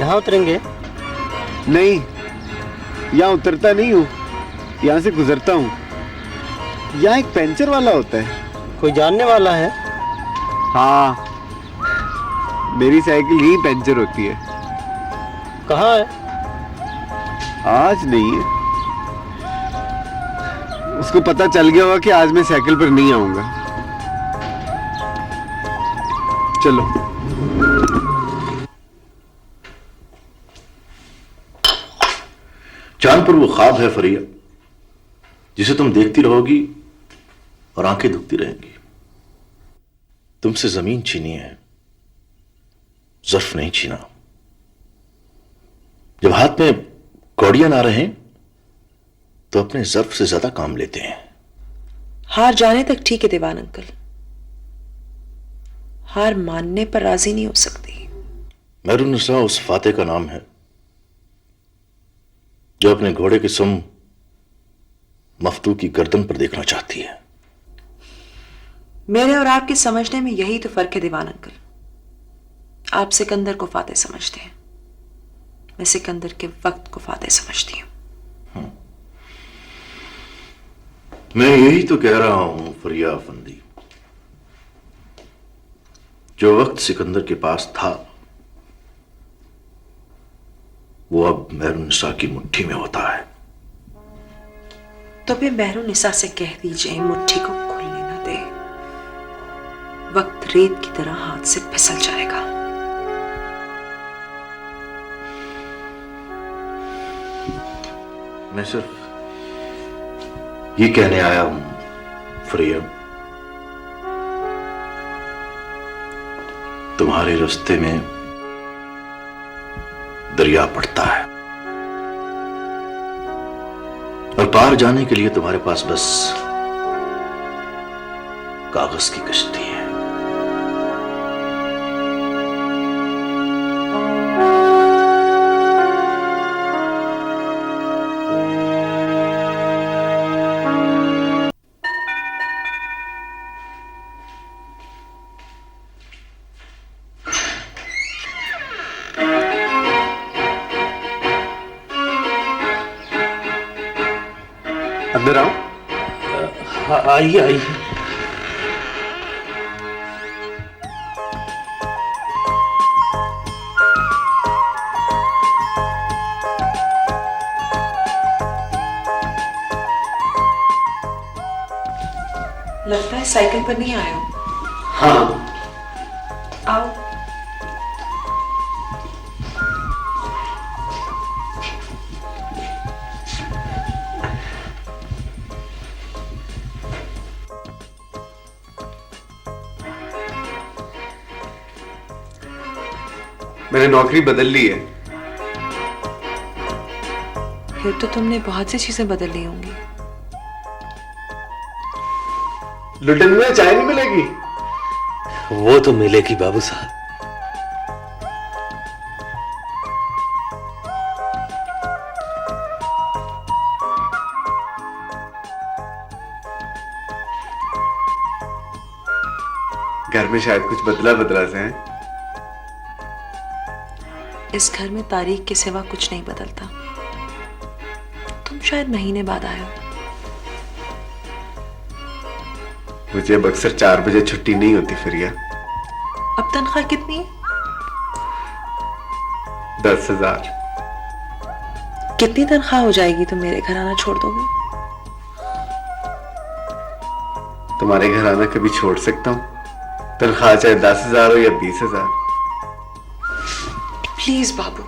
यहाँ उतरेंगे? नहीं, यहाँ उतरता नहीं हूँ, यहाँ से गुजरता हूँ। यहाँ एक पंचर वाला होता है। कोई जानने वाला है? हाँ, मेरी साइकिल यही पंचर होती है। कहाँ है? आज नहीं है। उसको पता चल गया होगा कि आज मैं साइकिल पर नहीं आऊंगा। चलो। चांद पर वो ख्वाब है फरिया, जिसे तुम देखती रहोगी और आंखें दुखती रहेंगी। तुमसे जमीन छीनी है, ज़र्फ नहीं छीना। जब हाथ में कौड़ियां ना रहें तो अपने ज़र्फ से ज्यादा काम लेते हैं। हार जाने तक ठीक है दीवान अंकल, हार मानने पर राजी नहीं हो सकती। मेहरुन्निसा उस फाते का नाम है जो अपने घोड़े की सुम मफ्तू की गर्दन पर देखना चाहती है। मेरे और आपके समझने में यही तो फर्क है दीवान अंकल। आप सिकंदर को फाते समझते हैं, मैं सिकंदर के वक्त को फाते समझती हूं। मैं यही तो कह रहा हूं फरिया अफंदी, जो वक्त सिकंदर के पास था वो अब मेहरुन्निसा की मुट्ठी में होता है। तो फिर मेहरुन्निसा से कह दीजिए मुट्ठी को खुलने ना दे। वक्त रेत की तरह हाथ से फिसल जाएगा। मैं सिर्फ ये कहने आया हूं फरिया, तुम्हारे रास्ते में दरिया पड़ता है और पार जाने के लिए तुम्हारे पास बस कागज की कश्ती है। अंदर आओ। हाँ, आइए आइए। लगता है साइकिल पर नहीं आए हो। हाँ, आओ। मैंने नौकरी बदल ली है। फिर तो तुमने बहुत सी चीजें बदल ली होंगी। लुटन में चाय नहीं मिलेगी? वो तो मिलेगी बाबू साहब। घर में शायद कुछ बदला बदला से है। इस घर में तारीख के सिवा कुछ नहीं बदलता। तुम शायद महीने बाद आए हो। मुझे अब अक्सर 4 बजे छुट्टी नहीं होती फरिया। अब तनख्वाह कितनी है? 10,000। कितनी तनख्वाह हो जाएगी तुम मेरे घर आना छोड़ दोगे? तुम्हारे घर आना कभी छोड़ सकता हूँ? तनख्वाह चाहे 10,000 हो या 20,000। प्लीज बाबू,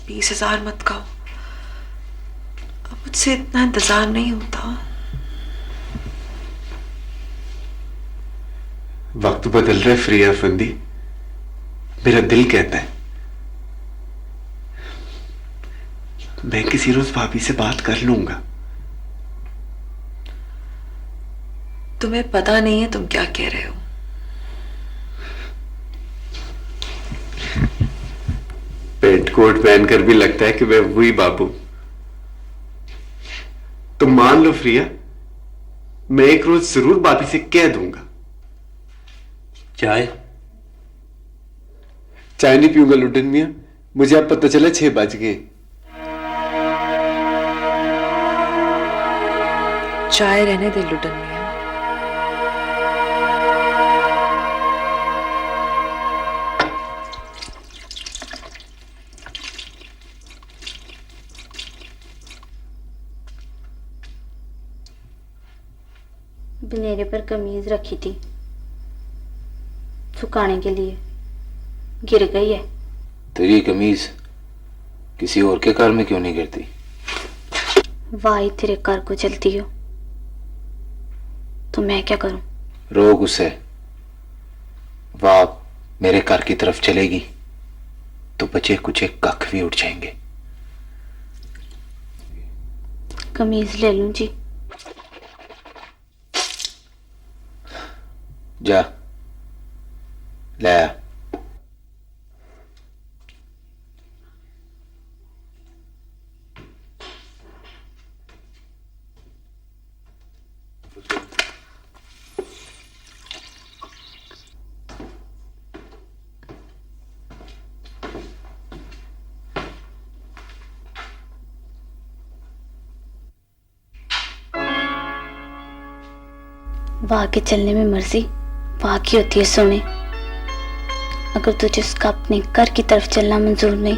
20,000 मत कहो। अब मुझसे इतना इंतजार नहीं होता। वक्त बदल रहा है फरिया अफंदी, मेरा दिल कहता है मैं किसी रोज भाभी से बात कर लूंगा। तुम्हें पता नहीं है तुम क्या कह रहे हो। पेंट कोट पहनकर भी लगता है कि मैं वही बाबू। तुम मान लो फ्रिया, मैं एक रोज जरूर भाभी से कह दूंगा। चाय? चाय नहीं पीऊंगा लुटन मियाँ, मुझे अब पता चला 6 बज गए। चाय रहने दे लुटन मियाँ। बनेरे पर कमीज रखी थी सुखाने के लिए, गिर गई है। तेरी कमीज किसी और के कार में क्यों नहीं गिरती? वाही तेरे कार को चलती हो तो मैं क्या करूं? रोक उसे। वाह मेरे कार की तरफ चलेगी तो बचे कुछ एक कख भी उठ जाएंगे। कमीज ले लूं जी? जा ले आ। वाह के चलने में मर्जी वाह की होती है सोने। अगर तुझे उसका अपने घर की तरफ चलना मंजूर नहीं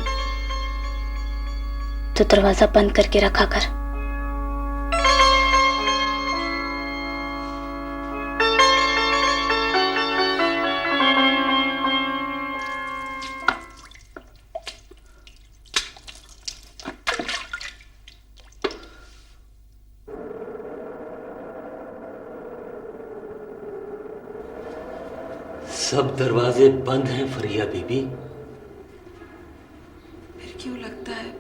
तो दरवाजा बंद करके रखा कर। सब दरवाजे बंद हैं फरिया बीबी। फिर क्यों लगता है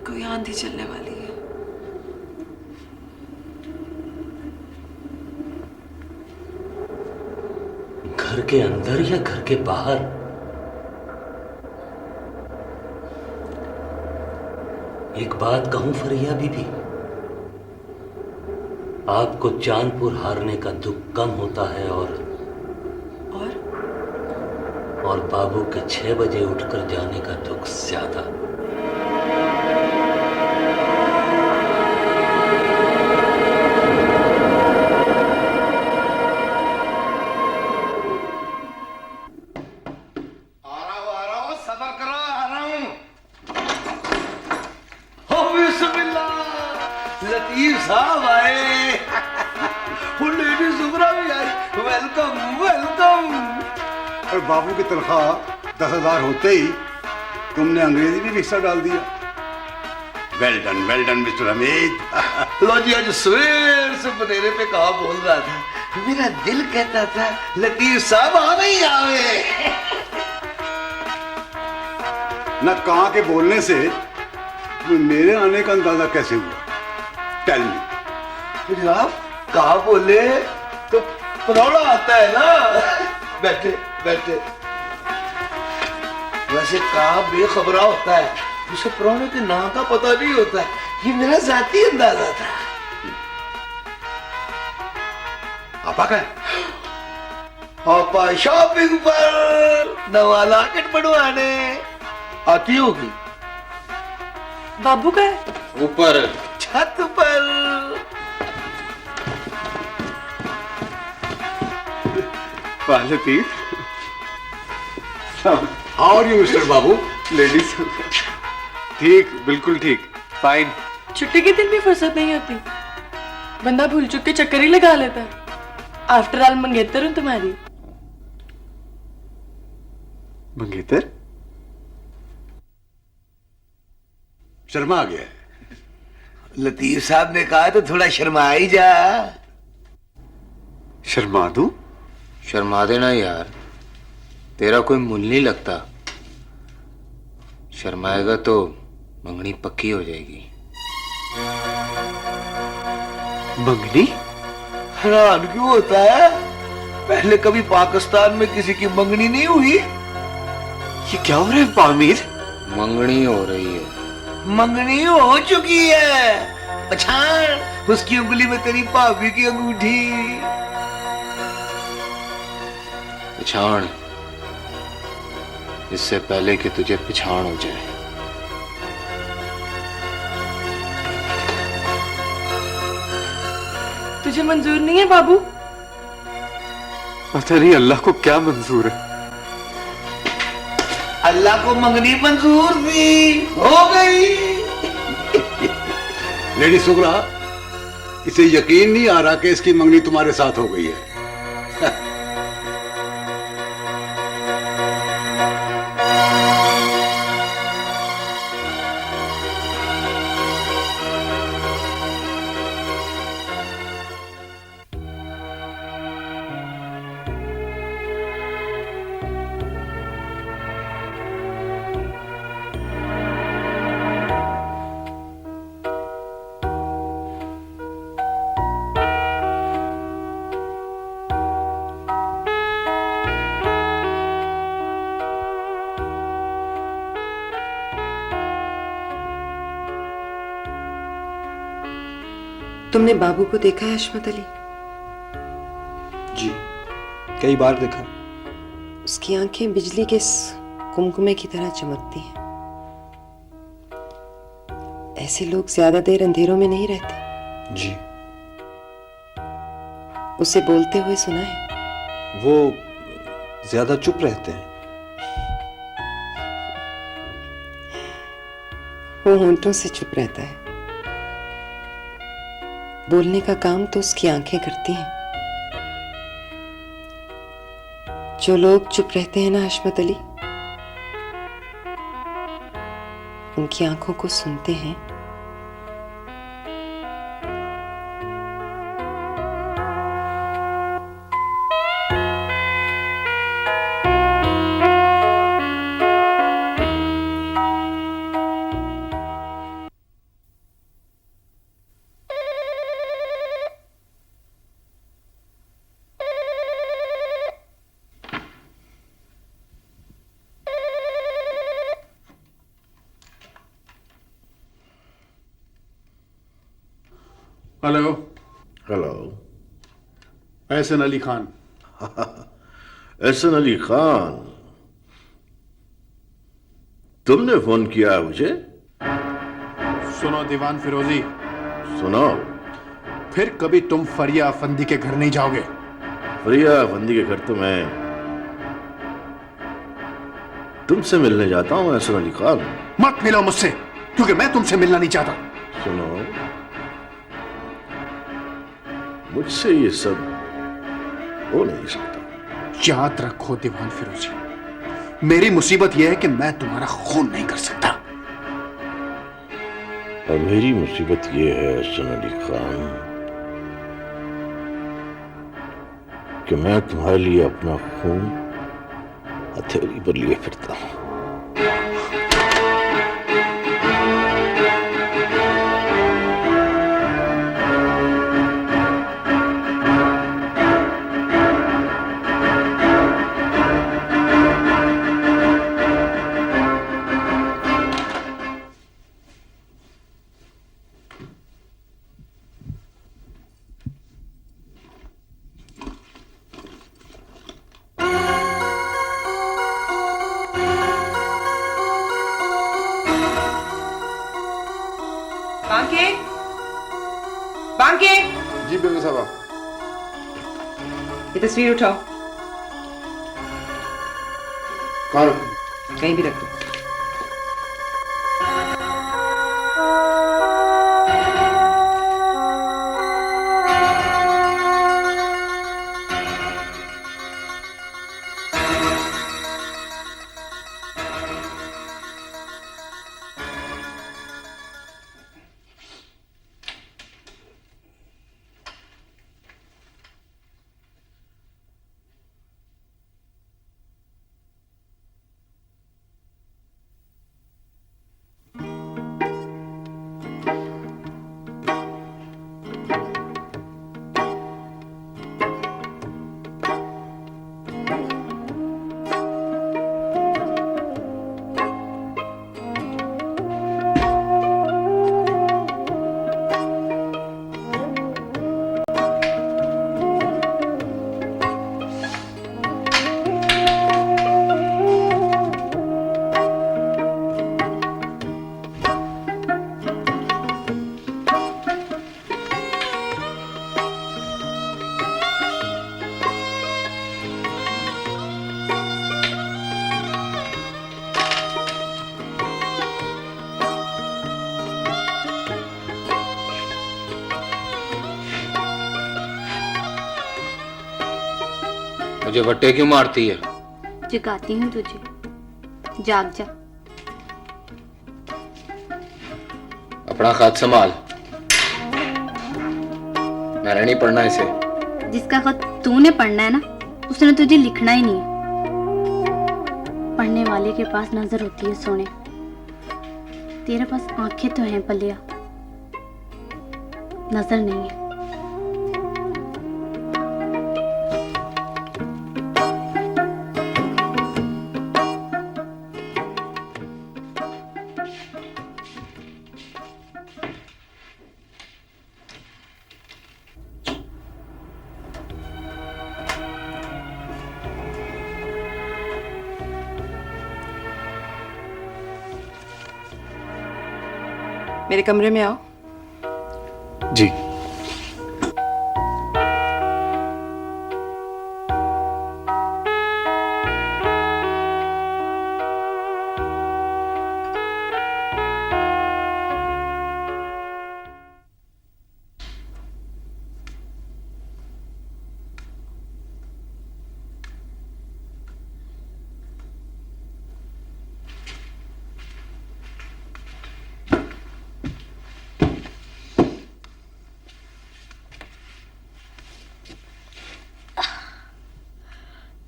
कोई आंधी चलने वाली है? घर के अंदर या घर के बाहर? एक बात कहूं फरिया बीबी, आपको चांदपुर हारने का दुख कम होता है और बाबू के 6 बजे उठकर जाने का दुख ज्यादा। आ रहा हूं, सबर करो, आ रहा हूं। हो बिस्मिल्लाह, लतीफ साहब आए। लेडी सुगरा भी आई। Welcome welcome. और बाबू की तनख्वाह 10,000 होते ही तुमने अंग्रेजी भी रिक्शा डाल दिया। Well done mister Hamid. लो जी, आज सवेर से बनेरे पे कहा बोल रहा था, मेरा दिल कहता था लतीफ साहब आवे ही आवे। न कहाँ के बोलने से मेरे आने का अंदाजा कैसे हुआ? Tell me. जनाब कहा बोले तो पनौड़ा आता है ना। बैठे बैठे। वैसे कहा बेखबरा होता है, उसे पुराने के नाम का पता नहीं होता। ये मेरा जाती अंदाजा था। आपा का आपा शॉपिंग पर नवा लॉकेट बनवाने आती होगी। बाबू का है? ऊपर छत पर। Latif, how are you mister Babu? Ladies ठीक, बिल्कुल ठीक, फाइन। छुट्टी के दिन भी फुर्सत नहीं होती, बंदा भूल चुक के चक्कर ही लगा लेता है। आफ्टर ऑल मंगेतर हूं तुम्हारी। मंगेतर? शर्मा आ गया है। लतीफ साहब ने कहा तो थोड़ा शर्मा ही जा। शर्मा दूं? शर्मा देना यार, तेरा कोई मूल नहीं लगता। शर्माएगा तो मंगनी पक्की हो जाएगी। मंगनी? हैरान क्यों होता है? पहले कभी पाकिस्तान में किसी की मंगनी नहीं हुई? ये क्या हो रहा है पामीर? मंगनी हो रही है। मंगनी हो चुकी है। पछाड़ उसकी उंगली में तेरी भाभी की अंगूठी। पछाण इससे पहले कि तुझे पिछाड़ हो जाए। तुझे मंजूर नहीं है बाबू? पता नहीं अल्लाह को क्या मंजूर है। अल्लाह को मंगनी मंजूर थी, हो गई। लेडी सुगरा, इसे यकीन नहीं आ रहा कि इसकी मंगनी तुम्हारे साथ हो गई है। तुमने बाबू को देखा है अशमत अली? जी, कई बार देखा। उसकी आंखें बिजली के कुमकुमे की तरह चमकती हैं। ऐसे लोग ज्यादा देर अंधेरों में नहीं रहते। जी। उसे बोलते हुए सुना है? वो ज्यादा चुप रहते हैं। वो होंठों से चुप रहता है। बोलने का काम तो उसकी आंखें करती हैं। जो लोग चुप रहते हैं ना अशमत अली, उनकी आंखों को सुनते हैं। हेलो। हेलो। एहसन अली खान। एहसन अली खान, तुमने फोन किया है मुझे? सुनो दीवान फिरोजी, सुनो। फिर कभी तुम फरिया अफंदी के घर नहीं जाओगे। फरिया अफंदी के घर तो मैं तुमसे मिलने जाता हूं एहसन अली खान। मत मिलो मुझसे, क्योंकि मैं तुमसे मिलना नहीं चाहता। सुनो, मुझसे ये सब हो नहीं सकता। याद रखो दीवान फिरोजी, मेरी मुसीबत यह है कि मैं तुम्हारा खून नहीं कर सकता। और मेरी मुसीबत ये है एहसन अली खान कि मैं तुम्हारे लिए अपना खून हथेली पर लिए फिरता हूं। बांके, बांके, जी बेगम साहबा। ये तस्वीर उठाओ। कहाँ? कहीं भी रख दो। मुझे वट्टे क्यों मारती है? जगाती हूँ तुझे, जाग जा। अपना खत संभाल, मैंने नहीं पढ़ना इसे। जिसका खत तूने पढ़ना है ना, उसने तुझे लिखना ही नहीं है। पढ़ने वाले के पास नजर होती है सोने, तेरे पास आंखें तो हैं पलिया, नजर नहीं है। मेरे कमरे में आओ। जी।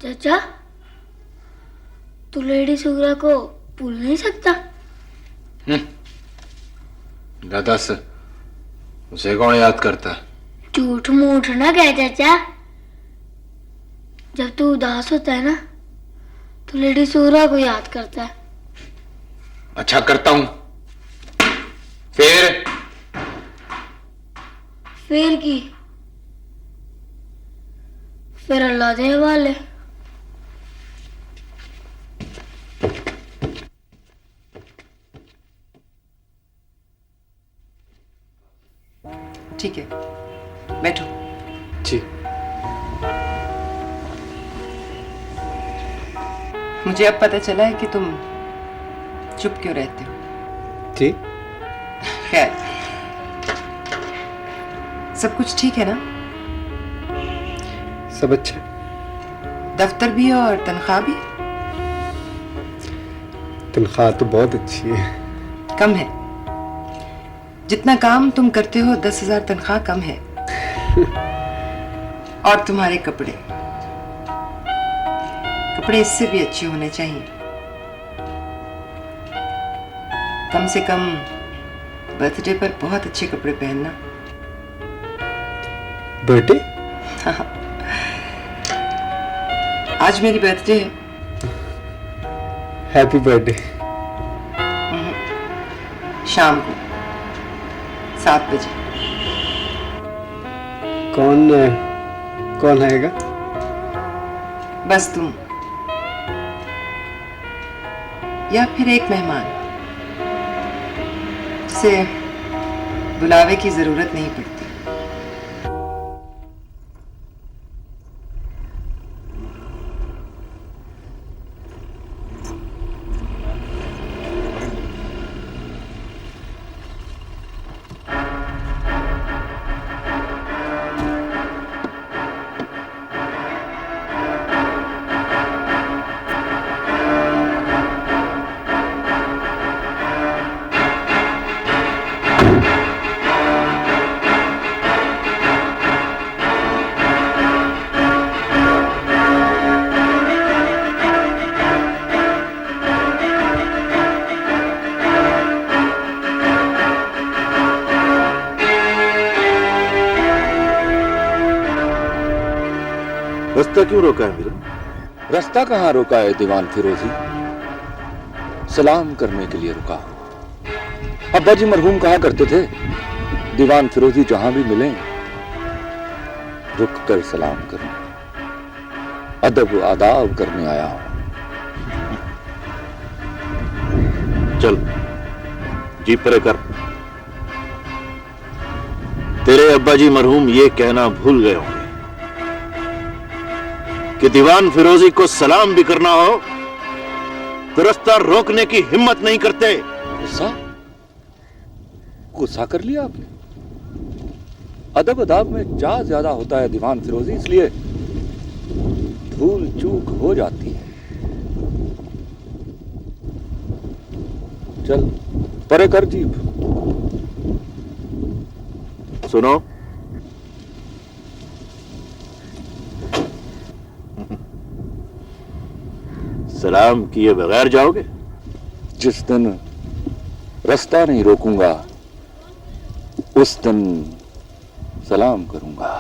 चाचा, तू लेडी सुगरा को भूल नहीं सकता? दस, उसे कौन याद करता है? झूठ मूठ ना कह चाचा। जब तू उदास होता है ना, तो लेडी सुगरा को याद करता है। अच्छा करता हूं। फिर की फिर अल्लाह दे हवाले। ठीक है, बैठो। जी। मुझे अब पता चला है कि तुम चुप क्यों रहते हो। जी। खैर, सब कुछ ठीक है ना? सब अच्छा। दफ्तर भी और तनख्वाह भी? तनख्वाह तो बहुत अच्छी है। कम है। जितना काम तुम करते हो 10,000 तनख्वाह कम है। और तुम्हारे कपड़े इससे भी अच्छे होने चाहिए। कम से कम बर्थडे पर बहुत अच्छे कपड़े पहनना। बर्थडे? आज मेरी बर्थडे है। Happy birthday. शाम को 7 बजे। कौन आएगा? बस तुम या फिर एक मेहमान जिसे बुलावे की जरूरत नहीं पड़ती। रास्ता क्यों रोका है मीरा? रास्ता कहाँ रोका है दीवान फिरोजी, सलाम करने के लिए रुका। अब्बा जी मरहूम कहा करते थे, दीवान फिरोजी जहां भी मिले रुक कर सलाम करने, अदब आदाब करने आया हूं। चल जी परे कर। तेरे अब्बा जी मरहूम ये कहना भूल गए होंगे कि दीवान फिरोजी को सलाम भी करना हो तो रास्ता रोकने की हिम्मत नहीं करते। गुस्सा कर लिया आपने? अदब अदाब में जा ज्यादा होता है दीवान फिरोजी, इसलिए भूल चूक हो जाती है। चल परे कर जीभ। सुनो, सलाम किए बगैर जाओगे? जिस दिन रास्ता नहीं रोकूंगा उस दिन सलाम करूंगा।